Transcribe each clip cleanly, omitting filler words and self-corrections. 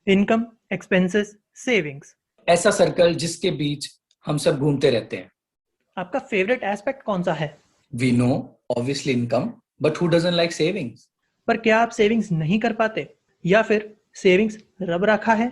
Income, expenses, savings. ऐसा circle जिसके बीच हम सब घूमते रहते हैं। आपका फेवरेट एस्पेक्ट कौन सा है? We know obviously income, but who doesn't like savings? पर क्या आप सेविंग्स नहीं कर पाते या फिर सेविंग्स रब रखा है?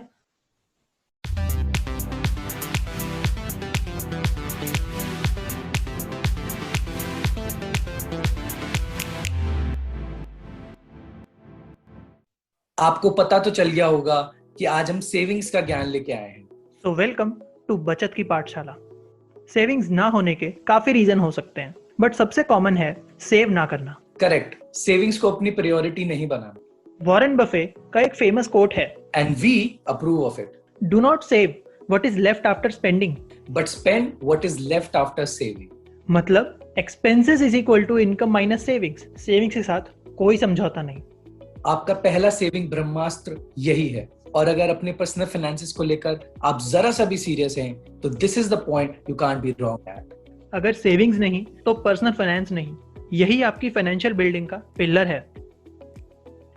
आपको पता तो चल गया होगा कि आज हम सेविंग्स का ज्ञान लेके आए हैं। तो वेलकम टू बचत की पाठशाला। सेविंग्स ना होने के काफी रीजन हो सकते हैं, बट सबसे कॉमन है सेव ना करना। करेक्ट, सेविंग्स को अपनी प्रायोरिटी नहीं बनाना। वॉरेन बफे का एक फेमस कोट है, and we approve of it. Do not save what is left after spending, but spend what is left after saving. मतलब expenses is equal to income minus savings. Savings के साथ कोई समझौता नहीं। आपका पहला सेविंग ब्रह्मास्त्र यही है। और अगर अपने पर्सनल फाइनेंसेस को लेकर आप जरा सा भी सीरियस हैं, तो this is the point you can't be wrong at. अगर सेविंग्स नहीं तो पर्सनल फाइनेंस नहीं। यही आपकी फाइनेंशियल बिल्डिंग का पिलर है।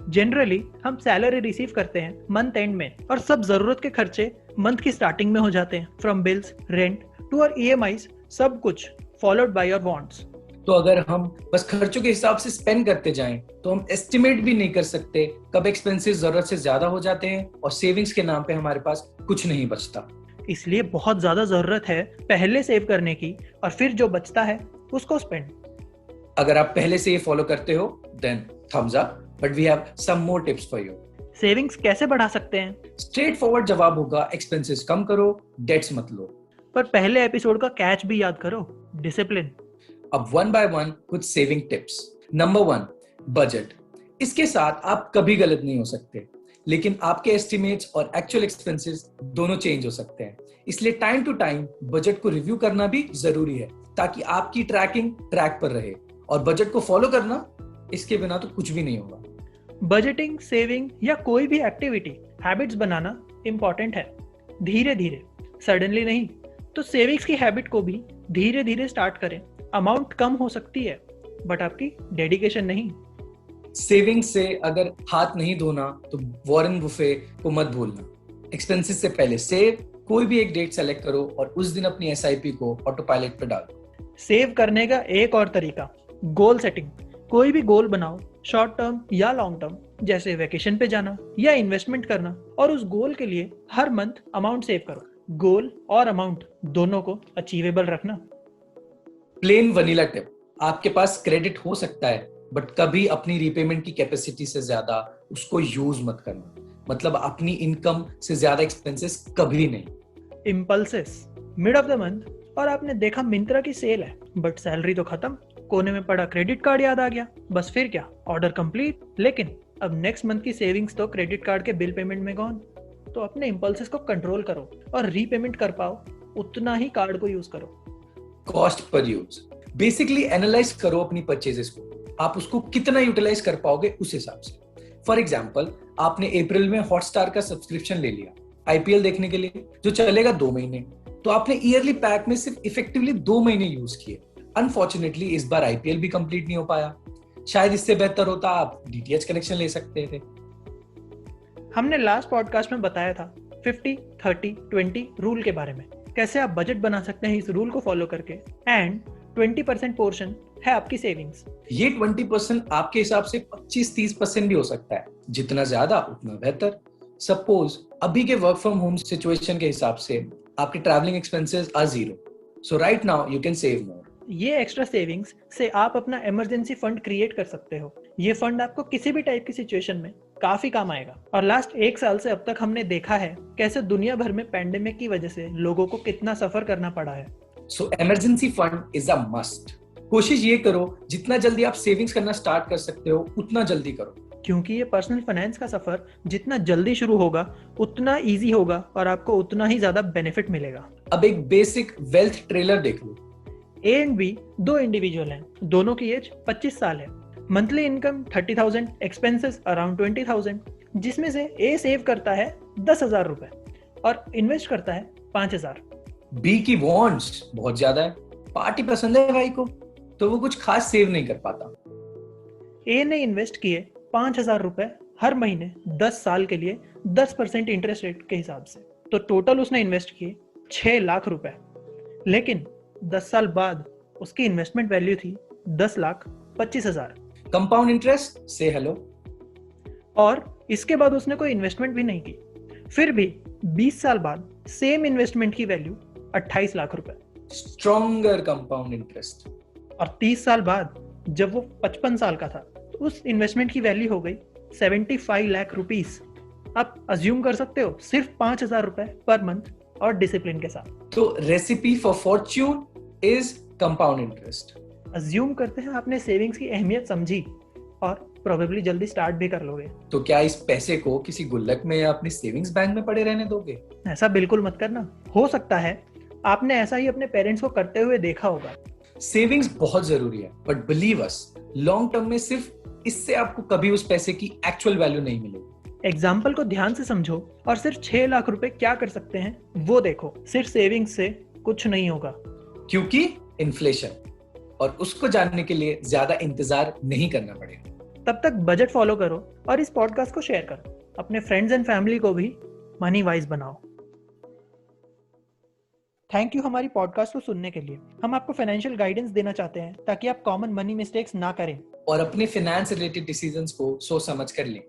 जनरली हम सैलरी रिसीव करते हैं मंथ एंड में, और सब जरूरत के खर्चे मंथ की स्टार्टिंग में हो जाते हैं, फ्रॉम बिल्स, रेंट टू और ईएमआईज, सब कुछ फॉलोड बाय योर वांट्स। तो अगर हम बस खर्चों के हिसाब से स्पेंड करते जाएं, तो हम एस्टिमेट भी नहीं कर सकते कब एक्सपेंसेस जरूरत से ज्यादा हो जाते हैं और सेविंग्स के नाम पे हमारे पास कुछ नहीं बचता। इसलिए बहुत ज्यादा जरूरत है पहले सेव करने की, और फिर जो बचता है उसको स्पेंड। अगर आप पहले से ये फॉलो करते हो, then thumbs up, but we have some more tips for you. Savings कैसे बढ़ा सकते हैं? स्ट्रेट फॉरवर्ड जवाब होगा एक्सपेंसेस कम करो, डेट्स मत लो। पर पहले एपिसोड का कैच भी याद करो, डिसिप्लिन। अब वन बाय वन कुछ सेविंग टिप्स। Number 1, budget. इसके साथ आप कभी गलत नहीं हो सकते, लेकिन आपके एस्टिमेट्स और एक्चुअल एक्सपेंसेस दोनों चेंज हो सकते हैं। इसलिए टाइम टू टाइम बजट को रिव्यू करना भी जरूरी है, ताकि आपकी ट्रैकिंग ट्रैक पर रहे। और बजट को फॉलो करना, इसके बिना तो कुछ भी नहीं होगा। बजटिंग, सेविंग या कोई भी एक्टिविटी हैबिट्स बनाना इंपॉर्टेंट है, धीरे धीरे, सडनली नहीं। तो सेविंग्स की हैबिट को भी धीरे धीरे स्टार्ट करें। अमाउंट कम हो सकती है, बट आपकी डेडिकेशन नहीं। सेविंग से अगर हाथ नहीं धोना, तो वॉरेन बुफे को मत भूलना। एक्सपेंसेस से पहले सेव, कोई भी एक डेट सेलेक्ट करो और उस दिन अपनी एसआईपी को ऑटो पायलट पे डालो। सेव करने का एक और तरीका, गोल सेटिंग। कोई भी गोल बनाओ, शॉर्ट टर्म या लॉन्ग टर्म, जैसे वेकेशन पे जाना या इन्वेस्टमेंट करना, और उस गोल के लिए हर मंथ अमाउंट सेव करो। गोल और अमाउंट दोनों को अचीवेबल रखना। प्लेन वनीला टिप, आपके पास क्रेडिट हो सकता है, बट कभी अपनी रीपेमेंट की कैपेसिटी से ज्यादा उसको यूज मत करना। मतलब अपनी इनकम से ज्यादा एक्सपेंसेस कभी नहीं। Impulses, mid of the month और आपने देखा मिंत्रा की सेल है, बट सैलरी तो खत्म, कोने में पड़ा क्रेडिट कार्ड याद आ गया, बस फिर क्या, ऑर्डर कंप्लीट। लेकिन अब नेक्स्ट मंथ की सेविंग्स तो क्रेडिट कार्ड के बिल पेमेंट में गॉन। तो अपने इम्पल्सेस को कंट्रोल करो, और रीपेमेंट कर पाओ उतना ही कार्ड को यूज करो। Cost per use, basically analyse करो अपनी परचेजेस को। आप उसको कितना यूटिलाइज कर पाओगे उस हिसाब से। फॉर एग्जाम्पल, आपने अप्रैल में हॉटस्टार का सब्सक्रिप्शन ले लिया आईपीएल देखने के लिए, जो चलेगा 2 महीने। तो आपने ईयरली पैक में सिर्फ इफेक्टिवली 2 महीने यूज किए। अनफॉर्चुनेटली इस बार आईपीएल भी कंप्लीट नहीं हो पाया। शायद इससे बेहतर होता आप डीटीएच कनेक्शन ले सकते थे। हमने लास्ट पॉडकास्ट में बताया था 50-30-20 रूल के बारे में, कैसे आप बजट बना सकते हैं इस रूल को फॉलो करके। एंड 20% पोर्शन है आपकी सेविंग्स। ये 20% आपके हिसाब से 25-30% भी हो सकता है। जितना ज्यादा उतना बेहतर। सपोज अभी के वर्क फ्रॉम होम सिचुएशन के हिसाब से आपके travelling expenses are 0, so right now you can save more. ये एक्स्ट्रा सेविंग्स से आप अपना इमरजेंसी फंड क्रिएट कर सकते हो। ये फंड आपको किसी भी टाइप की सिचुएशन में काफी काम आएगा। और लास्ट 1 साल से अब तक हमने देखा है कैसे दुनिया भर में पैंडेमिक की वजह से लोगों को कितना सफर करना पड़ा है। So emergency fund is a must. कोशिश ये करो जितना जल्दी आप सेविंग्स करना स्टार्ट कर सकते हो उतना जल्दी करो, क्योंकि ये पर्सनल फाइनेंस का सफर जितना जल्दी शुरू होगा उतना इजी होगा, और आपको उतना ही ज्यादा बेनिफिट मिलेगा। अब एक बेसिक वेल्थ ट्रेलर देख लो। ए एंड बी 2 इंडिविजुअल हैं, दोनों की एज 25 साल है। मंथली इनकम 30,000, एक्सपेंसेस अराउंड 20,000, जिसमें से ए सेव करता है 10,000 रुपए और इन्वेस्ट करता है 5,000। बी की वॉन्ट्स बहुत ज्यादा है, पार्टी पसंद है भाई को, तो वो कुछ खास सेव नहीं कर पाता। ए ने इन्वेस्ट किए 5,000 रुपए हर महीने 10 साल के लिए 10% इंटरेस्ट रेट के हिसाब से। तो टोटल उसने इन्वेस्ट किए 6 लाख रुपए। लेकिन 10 साल बाद उसकी इन्वेस्टमेंट वैल्यू थी 10,25,000। कंपाउंड इंटरेस्ट से हेलो। और इसके बाद उसने कोई इन्वेस्टमेंट भी नहीं की। फिर भी 20 साल बाद सेम इन्वेस्टमेंट की वैल्यू 28 लाख रुपए। Stronger compound interest. और 30 साल बाद जब वो 55 साल का था तो उस इन्वेस्टमेंट की वैल्यू हो गई 75 लाख रुपीस। आप अज्यूम कर सकते हो सिर्फ 5,000 रुपए पर मंथ और डिसिप्लिन के साथ। तो recipe for Fortune is compound interest. Assume करते हैं आपने सेविंग्स की अहमियत समझी और प्रोबेबली जल्दी स्टार्ट भी कर लोगे। तो क्या इस पैसे को किसी गुल्लक में या अपनी सेविंग्स बैंक में पड़े रहने दोगे? ऐसा बिल्कुल मत करना। हो सकता है आपने ऐसा ही अपने पेरेंट्स को करते हुए देखा होगा। सेविंग्स बहुत जरूरी है, but believe us, long term में सिर्फ इससे आपको कभी उस पैसे की एक्चुअल वैल्यू नहीं मिलेगी। एग्जाम्पल को ध्यान से समझो और सिर्फ 6 लाख रुपए क्या कर सकते हैं वो देखो। सिर्फ सेविंग्स से कुछ नहीं होगा, क्योंकि इन्फ्लेशन, और उसको जानने के लिए ज्यादा इंतजार नहीं करना पड़ेगा। तब तक बजट फॉलो करो और इस पॉडकास्ट को शेयर करो। अपने फ्रेंड्स एंड फैमिली को भी मनी वाइज बनाओ। थैंक यू हमारी पॉडकास्ट को सुनने के लिए। हम आपको फाइनेंशियल गाइडेंस देना चाहते हैं ताकि आप कॉमन मनी मिस्टेक्स ना करें और अपने फाइनेंस रिलेटेड डिसीजंस को सोच समझ कर लें।